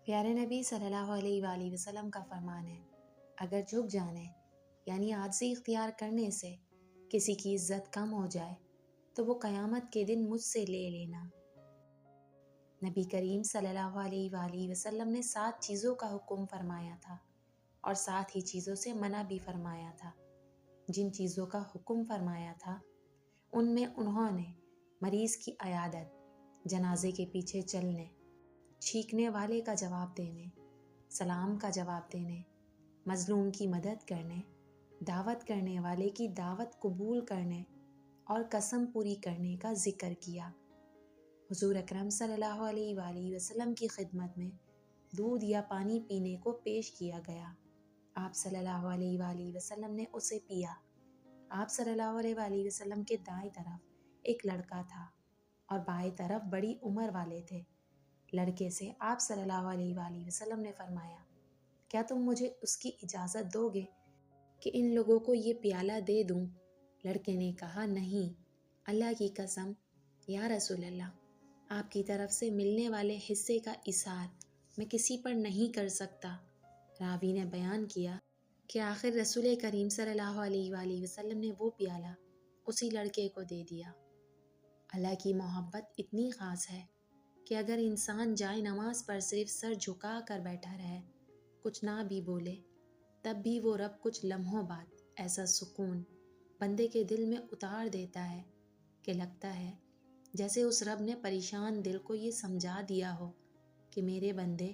پیارے نبی صلی اللہ علیہ وآلہ وسلم کا فرمان ہے، اگر جھک جانے یعنی عاجزی اختیار کرنے سے کسی کی عزت کم ہو جائے تو وہ قیامت کے دن مجھ سے لے لینا۔ نبی کریم صلی اللہ علیہ وآلہ وسلم نے 7 چیزوں کا حکم فرمایا تھا اور 7 ہی چیزوں سے منع بھی فرمایا تھا۔ جن چیزوں کا حکم فرمایا تھا ان میں انہوں نے مریض کی عیادت، جنازے کے پیچھے چلنے، چھینکنے والے کا جواب دینے، سلام کا جواب دینے، مظلوم کی مدد کرنے، دعوت کرنے والے کی دعوت قبول کرنے اور قسم پوری کرنے کا ذکر کیا۔ حضور اکرم صلی اللہ علیہ وآلہ وسلم کی خدمت میں دودھ یا پانی پینے کو پیش کیا گیا۔ آپ صلی اللہ علیہ وآلہ وسلم نے اسے پیا۔ آپ صلی اللہ علیہ وآلہ وسلم کے دائیں طرف ایک لڑکا تھا اور بائیں طرف بڑی عمر والے تھے۔ لڑکے سے آپ صلی اللہ علیہ وآلہ وسلم نے فرمایا، کیا تم مجھے اس کی اجازت دو گے کہ ان لوگوں کو یہ پیالہ دے دوں؟ لڑکے نے کہا، نہیں، اللہ کی قسم یا رسول اللہ، آپ کی طرف سے ملنے والے حصے کا اثار میں کسی پر نہیں کر سکتا۔ راوی نے بیان کیا کہ آخر رسول کریم صلی اللہ علیہ وآلہ وسلم نے وہ پیالہ اسی لڑکے کو دے دیا۔ اللہ کی محبت اتنی خاص ہے کہ اگر انسان جائے نماز پر صرف سر جھکا کر بیٹھا رہے، کچھ نہ بھی بولے، تب بھی وہ رب کچھ لمحوں بعد ایسا سکون بندے کے دل میں اتار دیتا ہے کہ لگتا ہے جیسے اس رب نے پریشان دل کو یہ سمجھا دیا ہو کہ میرے بندے،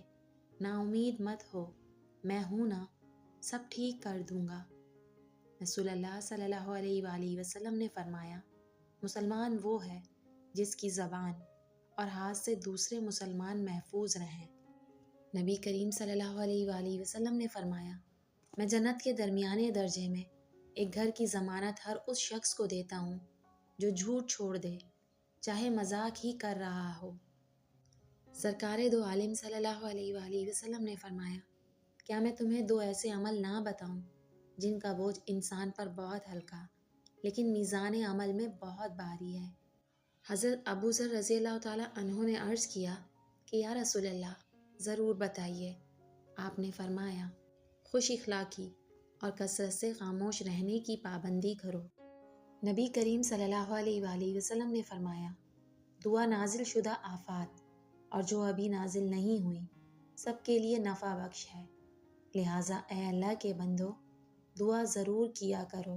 نا امید مت ہو، میں ہوں نا، سب ٹھیک کر دوں گا۔ رسول اللہ صلی اللہ علیہ وآلہ وسلم نے فرمایا، مسلمان وہ ہے جس کی زبان اور ہاتھ سے دوسرے مسلمان محفوظ رہیں۔ نبی کریم صلی اللہ علیہ وآلہ وسلم نے فرمایا، میں جنت کے درمیانے درجے میں ایک گھر کی ضمانت ہر اس شخص کو دیتا ہوں جو جھوٹ چھوڑ دے، چاہے مذاق ہی کر رہا ہو۔ سرکار دو عالم صلی اللہ علیہ وآلہ وسلم نے فرمایا، کیا میں تمہیں 2 ایسے عمل نہ بتاؤں جن کا بوجھ انسان پر بہت ہلکا لیکن میزان عمل میں بہت بھاری ہے؟ حضرت ابو ذر رضی اللہ تعالیٰ عنہ نے عرض کیا کہ یا رسول اللہ، ضرور بتائیے۔ آپ نے فرمایا، خوش اخلاقی اور کثرت سے خاموش رہنے کی پابندی کرو۔ نبی کریم صلی اللہ علیہ وآلہ وسلم نے فرمایا، دعا نازل شدہ آفات اور جو ابھی نازل نہیں ہوئی سب کے لیے نفع بخش ہے، لہٰذا اے اللہ کے بندو، دعا ضرور کیا کرو